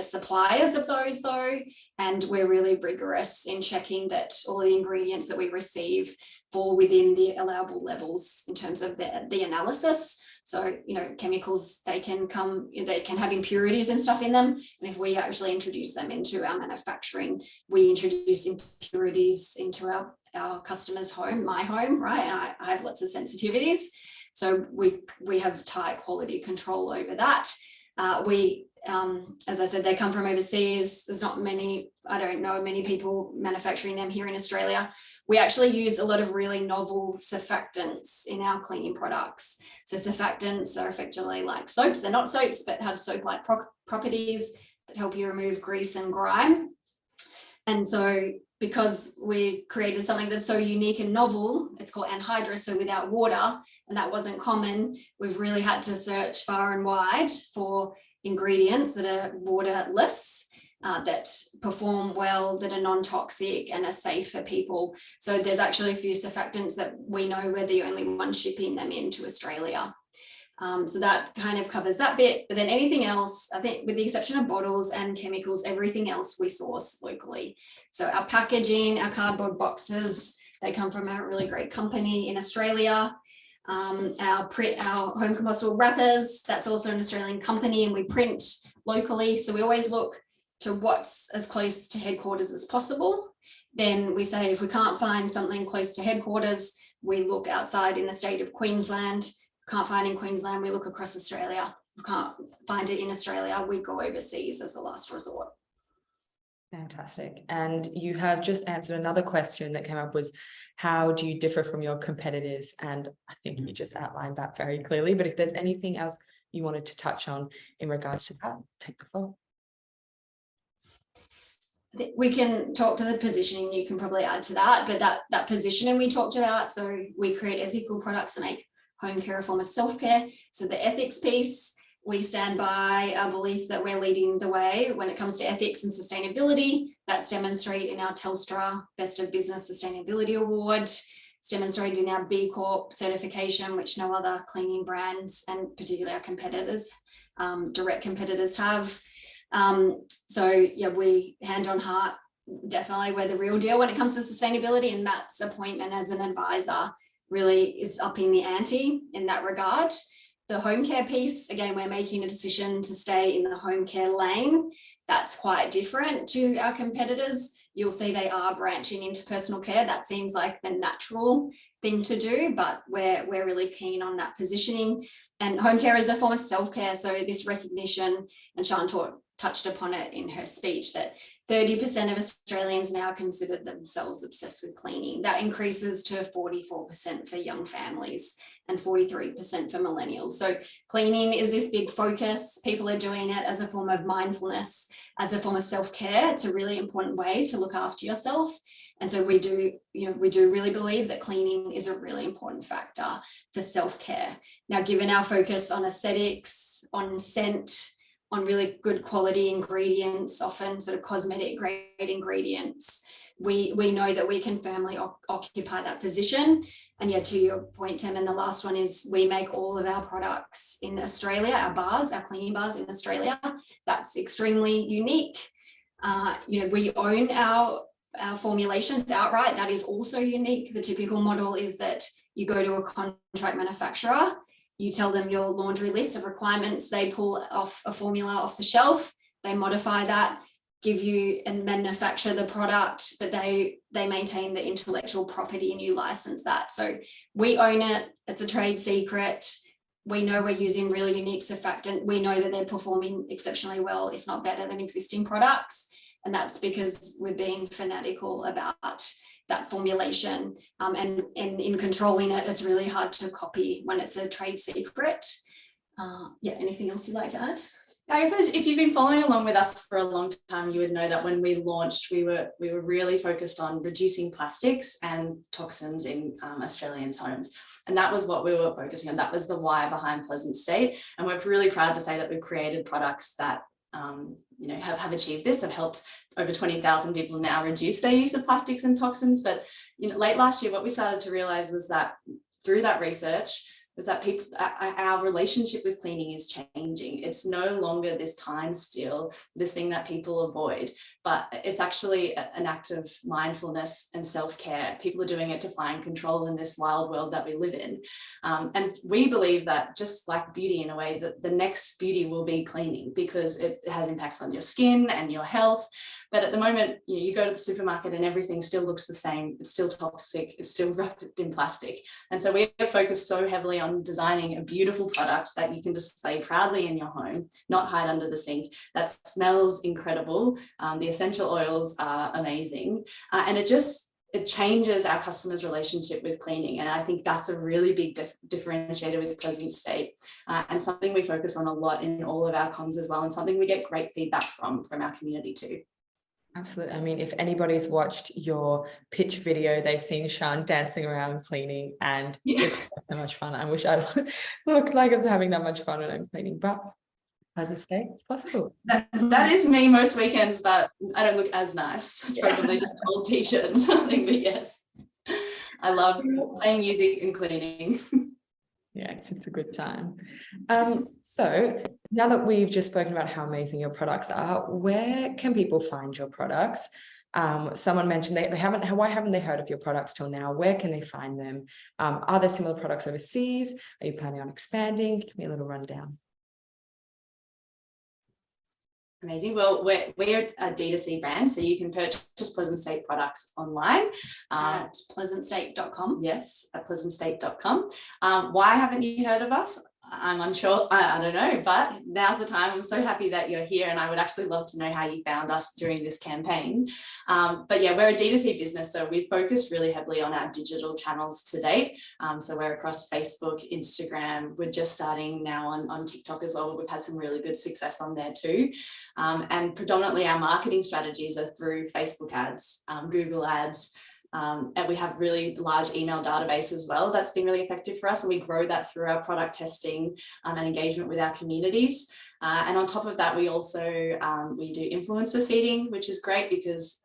suppliers of those though, and we're really rigorous in checking that all the ingredients that we receive fall within the allowable levels in terms of the analysis. So, chemicals, they can have impurities and stuff in them. And if we actually introduce them into our manufacturing, we introduce impurities into our customer's home, my home, right? And I have lots of sensitivities. So we have tight quality control over that. As I said, they come from overseas. There's not many, I don't know many people manufacturing them here in Australia. We actually use a lot of really novel surfactants in our cleaning products. So surfactants are effectively like soaps. They're not soaps, but have soap-like properties that help you remove grease and grime. And so because we created something that's so unique and novel, it's called anhydrous, so without water, and that wasn't common, we've really had to search far and wide for ingredients that are waterless, that perform well, that are non-toxic and are safe for people. So there's actually a few surfactants that we know we're the only ones shipping them into Australia. So that kind of covers that bit. But then anything else, I think with the exception of bottles and chemicals, everything else we source locally. So our packaging, our cardboard boxes, they come from a really great company in Australia. Our home compostable wrappers, that's also an Australian company, and we print locally. So we always look to what's as close to headquarters as possible. Then we say if we can't find something close to headquarters, we look outside in the state of Queensland. Can't find in Queensland, we look across Australia. If we can't find it in Australia, we go overseas as a last resort. Fantastic. And you have just answered another question that came up, was how do you differ from your competitors? And I think you just outlined that very clearly, but if there's anything else you wanted to touch on in regards to that, take the floor. We can talk to the positioning, you can probably add to that, but that positioning we talked about, so we create ethical products and make home care a form of self-care. So the ethics piece, we stand by our belief that we're leading the way when it comes to ethics and sustainability. That's demonstrated in our Telstra Best of Business Sustainability Award. It's demonstrated in our B Corp certification, which no other cleaning brands and particularly our competitors, direct competitors have. So yeah, we hand on heart, definitely we're the real deal when it comes to sustainability, and Matt's appointment as an advisor really is upping the ante in that regard. The home care piece, again, we're making a decision to stay in the home care lane. That's quite different to our competitors. You'll see they are branching into personal care. That seems like the natural thing to do, but we're really keen on that positioning. And home care is a form of self-care. So this recognition, and Sian touched upon it in her speech, that 30% of Australians now consider themselves obsessed with cleaning. That increases to 44% for young families and 43% for millennials. So cleaning is this big focus. People are doing it as a form of mindfulness, as a form of self-care. It's a really important way to look after yourself. And so we do really believe that cleaning is a really important factor for self-care. Now, given our focus on aesthetics, on scent, on really good quality ingredients, often sort of cosmetic grade ingredients, we know that we can firmly occupy that position. And yeah, to your point, Tim, and the last one is we make all of our products in Australia, our cleaning bars in Australia. That's extremely unique. We own our formulations outright. That is also unique. The typical model is that you go to a contract manufacturer, you tell them your laundry list of requirements, they pull off a formula off the shelf, they modify that, give you and manufacture the product, but they maintain the intellectual property and you license that. So we own it, it's a trade secret. We know we're using really unique surfactant. We know that they're performing exceptionally well, if not better than existing products. And that's because we're being fanatical about that formulation, and in controlling it, it's really hard to copy when it's a trade secret. Anything else you'd like to add? I guess if you've been following along with us for a long time, you would know that when we launched, we were really focused on reducing plastics and toxins in Australians' homes. And that was what we were focusing on. That was the why behind Pleasant State. And we're really proud to say that we've created products that have achieved this, have helped over 20,000 people now reduce their use of plastics and toxins. But late last year, what we started to realize was that through that research was that our relationship with cleaning is changing. It's no longer this time steal, this thing that people avoid, but it's actually an act of mindfulness and self-care. People are doing it to find control in this wild world that we live in. And we believe that just like beauty in a way, that the next beauty will be cleaning, because it has impacts on your skin and your health. But at the moment, you go to the supermarket and everything still looks the same. It's still toxic. It's still wrapped in plastic. And so we are focused so heavily on designing a beautiful product that you can display proudly in your home, not hide under the sink, that smells incredible. The essential oils are amazing. And it changes our customers' relationship with cleaning. And I think that's a really big differentiator with Pleasant State, and something we focus on a lot in all of our comms as well, and something we get great feedback from our community too. Absolutely. I mean, if anybody's watched your pitch video, they've seen Sian dancing around cleaning, and it's so much fun. I wish I looked like I was having that much fun when I'm cleaning, but Pleasant State, it's possible. That is me most weekends, but I don't look as nice. It's probably just an old t-shirt and something, but yes. I love playing music and cleaning. Yeah, it's a good time. So now that we've just spoken about how amazing your products are, where can people find your products? Someone mentioned why haven't they heard of your products till now? Where can they find them? Are there similar products overseas? Are you planning on expanding? Give me a little rundown. Amazing. Well, we're a D2C brand, so you can purchase Pleasant State products online. At pleasantstate.com. Yes, at pleasantstate.com. Why haven't you heard of us? I'm unsure. I don't know, but now's the time. I'm so happy that you're here, and I would actually love to know how you found us during this campaign. But yeah, we're a D2C business, so we've focused really heavily on our digital channels to date. So we're across Facebook, Instagram. We're just starting now on TikTok as well, but we've had some really good success on there too. And predominantly our marketing strategies are through Facebook ads, Google ads, and we have really large email database as well. That's been really effective for us, and we grow that through our product testing and engagement with our communities. And on top of that, we also we do influencer seeding, which is great because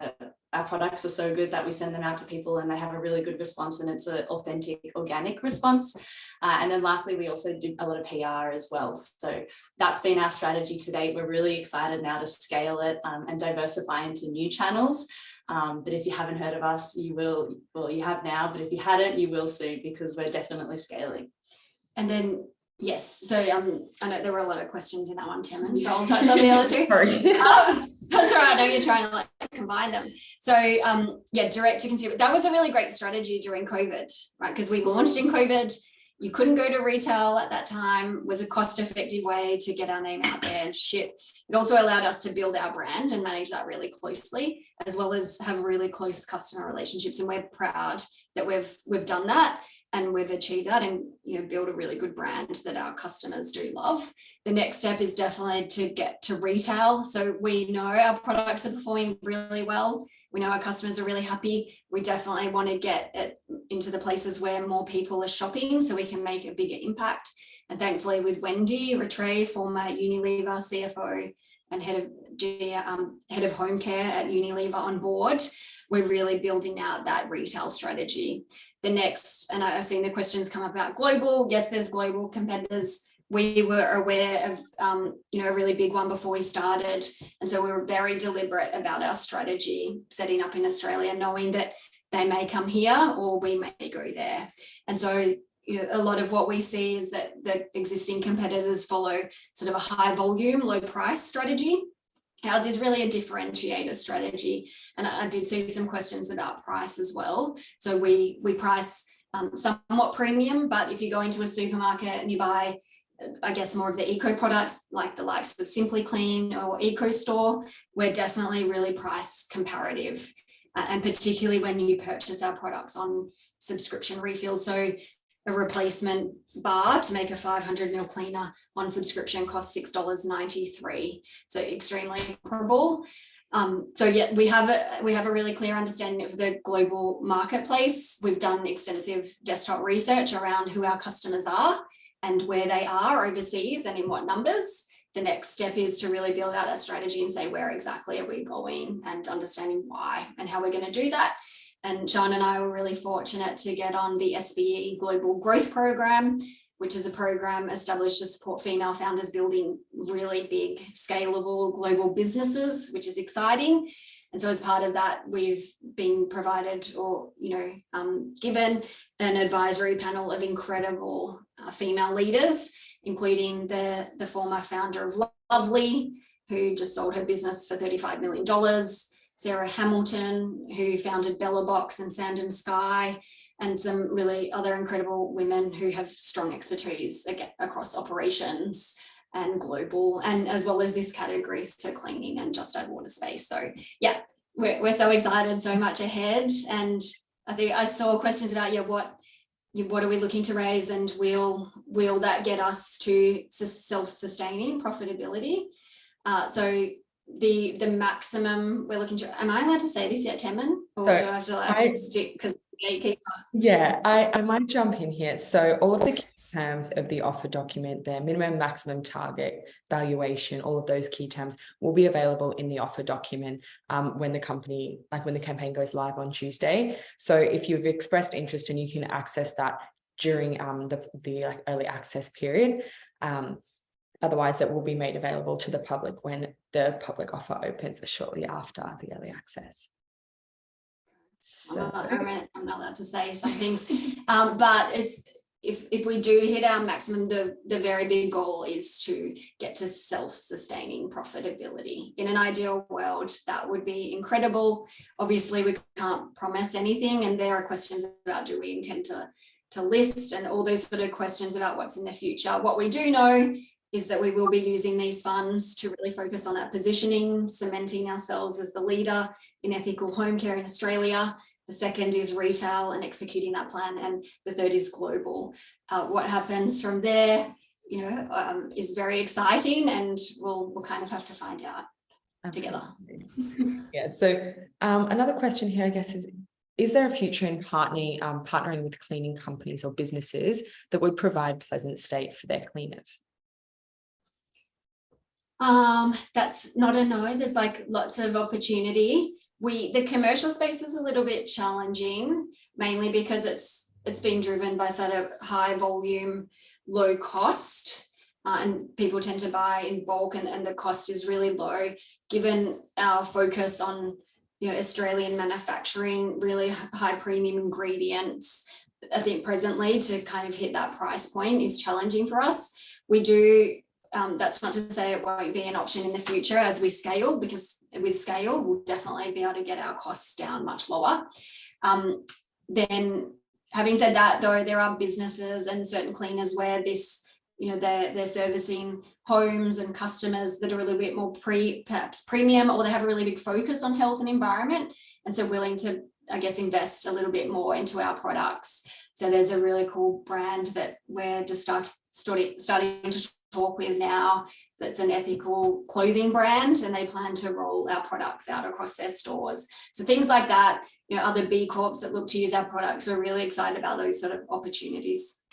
our products are so good that we send them out to people and they have a really good response, and it's an authentic, organic response. And then lastly, we also do a lot of PR as well. So that's been our strategy to date. We're really excited now to scale it and diversify into new channels. But if you haven't heard of us, you will, well, you have now, but if you hadn't, you will soon, because we're definitely scaling. And then, yes, so I know there were a lot of questions in that one, Tim, and so I'll touch on the other two. That's all right, I know you're trying to like combine them. So yeah, direct to consumer, that was a really great strategy during COVID, right? Because we launched in COVID. You couldn't go to retail at that time. Was a cost-effective way to get our name out there and ship. It also allowed us to build our brand and manage that really closely, as well as have really close customer relationships. And we're proud that we've done that and we've achieved that, and build a really good brand that our customers do love. The next step is definitely to get to retail. So we know our products are performing really well. We know our customers are really happy. We definitely want to get it into the places where more people are shopping so we can make a bigger impact. And thankfully with Wendy Rattray, former Unilever CFO and head of home care at Unilever on board, we're really building out that retail strategy. The next, and I've seen the questions come up about global. Yes, there's global competitors. We were aware of a really big one before we started, and so we were very deliberate about our strategy setting up in Australia, knowing that they may come here or we may go there. And so a lot of what we see is that the existing competitors follow sort of a high volume, low price strategy. Ours is really a differentiator strategy, and I did see some questions about price as well. So we price somewhat premium, but if you go into a supermarket and you buy, I guess, more of the eco products like the likes of Simply Clean or Eco Store, we're definitely really price comparative, and particularly when you purchase our products on subscription refills. So a replacement bar to make a 500ml cleaner on subscription costs $6.93. So extremely comparable. So yeah, we have a really clear understanding of the global marketplace. We've done extensive desktop research around who our customers are and where they are overseas and in what numbers. The next step is to really build out a strategy and say, where exactly are we going, and understanding why and how we're going to do that. And Sean and I were really fortunate to get on the SBE Global Growth Program, which is a program established to support female founders building really big, scalable global businesses, which is exciting. And so as part of that, we've been provided or, given an advisory panel of incredible female leaders, including the former founder of Lovely, who just sold her business for $35 million. Sarah Hamilton, who founded Bella Box and Sand and Sky, and some really other incredible women who have strong expertise across operations and global, and as well as this category, so cleaning and just add water space. So yeah, we're so excited, so much ahead. And I think I saw questions about what are we looking to raise, and will that get us to self-sustaining profitability? So the maximum we're looking to, am I allowed to say this yet, Temin? Or do I have to stick because gatekeeper? Yeah, I might jump in here. So all of the key terms of the offer document, their minimum, maximum, target, valuation, all of those key terms will be available in the offer document when the campaign goes live on Tuesday. So if you've expressed interest and you can access that during the like early access period. Otherwise, that will be made available to the public when the public offer opens shortly after the early access. So I'm not allowed to say some things, but if we do hit our maximum, the very big goal is to get to self-sustaining profitability. In an ideal world, that would be incredible. Obviously, we can't promise anything, and there are questions about, do we intend to list, and all those sort of questions about what's in the future. What we do know is that we will be using these funds to really focus on our positioning, cementing ourselves as the leader in ethical home care in Australia. The second is retail and executing that plan. And the third is global. What happens from there, is very exciting, and we'll kind of have to find out together. Yeah. So another question here, I guess, is there a future in partnering with cleaning companies or businesses that would provide Pleasant State for their cleaners? That's not a no. There's like lots of opportunity. The commercial space is a little bit challenging, mainly because it's been driven by sort of high volume, low cost, and people tend to buy in bulk, and the cost is really low. Given our focus on Australian manufacturing, really high premium ingredients, I think presently to kind of hit that price point is challenging for us. We do. That's not to say it won't be an option in the future as we scale, because with scale, we'll definitely be able to get our costs down much lower. Then having said that, though, there are businesses and certain cleaners where they're servicing homes and customers that are a little bit more perhaps premium, or they have a really big focus on health and environment, and so willing to, I guess, invest a little bit more into our products. So there's a really cool brand that we're just starting to talk with now. That's an ethical clothing brand, and they plan to roll our products out across their stores. So things like that, other B Corps that look to use our products, we're really excited about those sort of opportunities.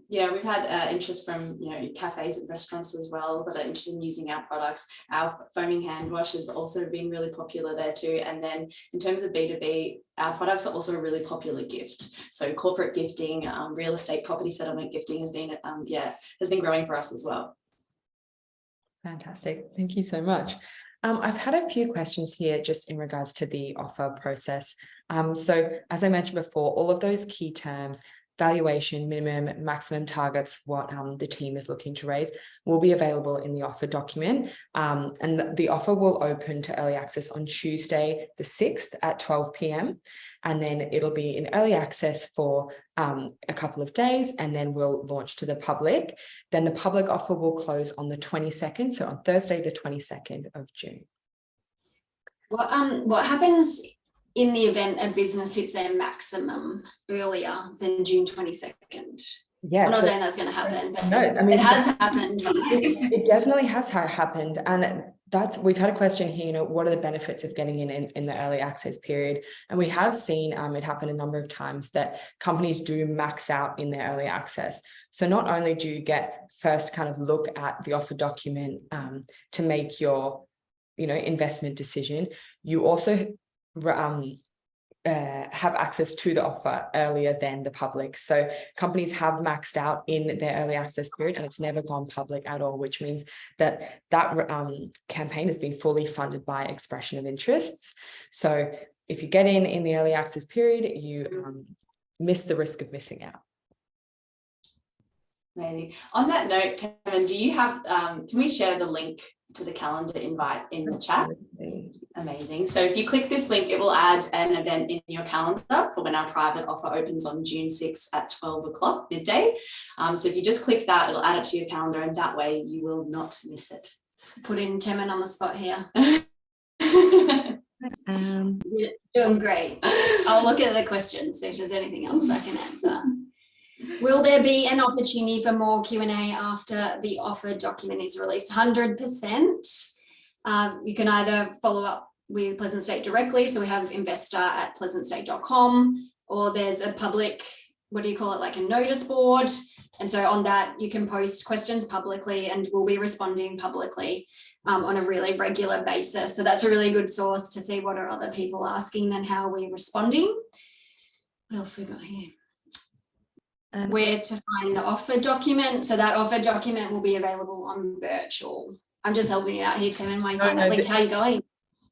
Yeah, we've had interest from cafes and restaurants as well that are interested in using our products. Our foaming hand wash has also been really popular there too. And then in terms of B2B, our products are also a really popular gift. So corporate gifting, real estate property settlement gifting has been growing for us as well. Fantastic. Thank you so much. I've had a few questions here just in regards to the offer process. So as I mentioned before, all of those key terms, valuation, minimum, maximum targets, what the team is looking to raise, will be available in the offer document. And the offer will open to early access on Tuesday, the 6th at 12 p.m. And then it'll be in early access for a couple of days, and then we'll launch to the public. Then the public offer will close on the 22nd, so on Thursday, the 22nd of June. What happens in the event a business hits their maximum earlier than June 22nd? Yeah, I'm not saying that's going to happen, but no, I mean, it has happened. It definitely has happened. And we've had a question here, what are the benefits of getting in the early access period? And we have seen it happen a number of times that companies do max out in their early access. So not only do you get first kind of look at the offer document to make your investment decision, you also have access to the offer earlier than the public. So companies have maxed out in their early access period, and it's never gone public at all, which means that campaign has been fully funded by expression of interests. So if you get in the early access period, you miss the risk of missing out. Amazing. On that note, Kevin, do you have, can we share the link to the calendar invite in the chat? Amazing. So if you click this link, it will add an event in your calendar for when our private offer opens on June 6th at 12 o'clock midday. So if you just click that, it'll add it to your calendar, and that way you will not miss it. Putting Temin on the spot here. You're doing great. I'll look at the questions, see if there's anything else I can answer. Will there be an opportunity for more Q&A after the offer document is released? 100%. You can either follow up with Pleasant State directly, so we have investor@pleasantstate.com, or there's a public, like a notice board, and so on that you can post questions publicly, and we'll be responding publicly on a really regular basis. So that's a really good source to see what are other people asking and how we're responding. What else we got here? And where to find the offer document. So that offer document will be available on Birchal. I'm just helping you out here, Tim, and while you find that link, how are you going?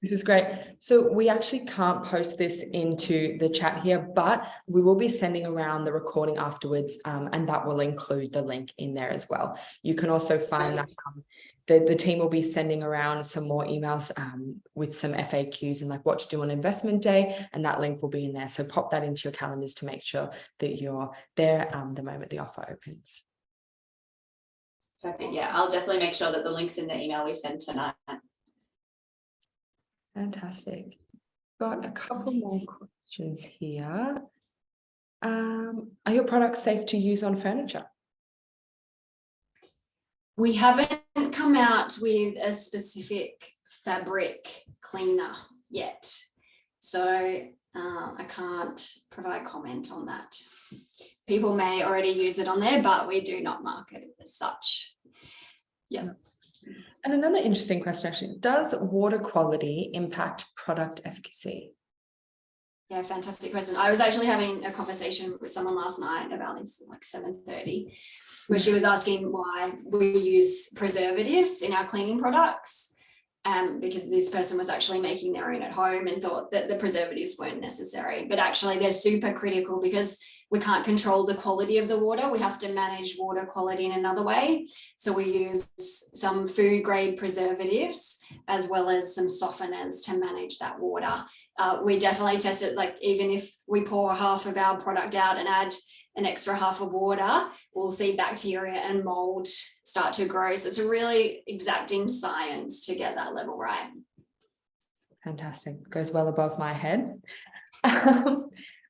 this is great. So we actually can't post this into the chat here, but we will be sending around the recording afterwards, and that will include the link in there as well. You can also find that the team will be sending around some more emails with some FAQs and like what to do on investment day, and that link will be in there. So pop that into your calendars to make sure that you're there the moment the offer opens. Perfect. Yeah, I'll definitely make sure that the link's in the email we send tonight. Fantastic. Got a couple more questions here. Are your products safe to use on furniture? We haven't come out with a specific fabric cleaner yet, so I can't provide comment on that. People may already use it on there, but we do not market it as such. Yeah. And another interesting question, actually, does water quality impact product efficacy? Yeah, fantastic question. I was actually having a conversation with someone last night about this, like 7:30, where she was asking why we use preservatives in our cleaning products, because this person was actually making their own at home and thought that the preservatives weren't necessary, but actually they're super critical because we can't control the quality of the water. We have to manage water quality in another way. So we use some food grade preservatives as well as some softeners to manage that water. We definitely test it, like even if we pour half of our product out and add an extra half of water, we'll see bacteria and mold start to grow. So it's a really exacting science to get that level right. Fantastic. Goes well above my head.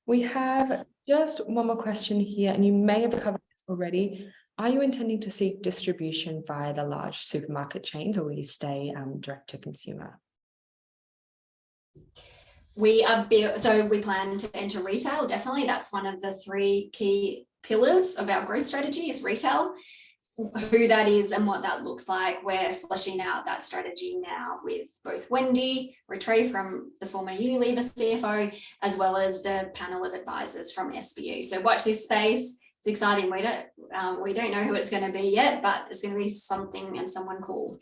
We have just one more question here, and you may have covered this already. Are you intending to seek distribution via the large supermarket chains, or will you stay direct to consumer? We plan to enter retail. Definitely, that's one of the 3 key pillars of our growth strategy is retail. Who that is and what that looks like, we're fleshing out that strategy now with both Wendy Rattray from the former Unilever CFO, as well as the panel of advisors from SBU. So watch this space. It's exciting. We don't know who it's going to be yet, but it's going to be something and someone cool.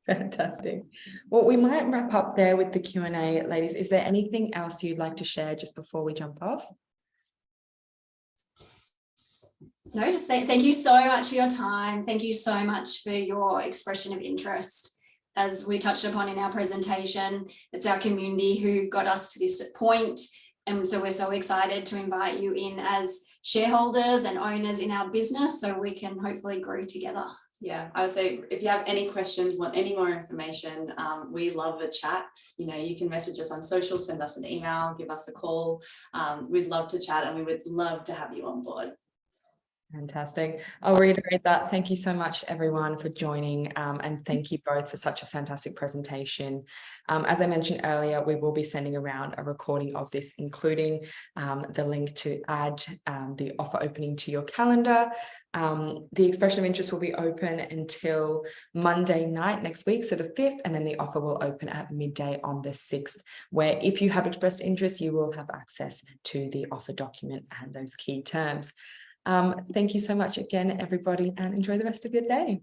Fantastic. Well, we might wrap up there with the Q&A, ladies. Is there anything else you'd like to share just before we jump off? No, just thank you so much for your time. Thank you so much for your expression of interest. As we touched upon in our presentation, it's our community who got us to this point. And so we're so excited to invite you in as shareholders and owners in our business so we can hopefully grow together. Yeah, I would say if you have any questions, want any more information, we love a chat. You know, you can message us on social, send us an email, give us a call. We'd love to chat and we would love to have you on board. Fantastic. I'll reiterate that. Thank you so much, everyone, for joining, and thank you both for such a fantastic presentation. As I mentioned earlier, we will be sending around a recording of this, including the link to add the offer opening to your calendar. The expression of interest will be open until Monday night next week, so the 5th, and then the offer will open at midday on the 6th, where if you have expressed interest, you will have access to the offer document and those key terms. Thank you so much again, everybody, and enjoy the rest of your day.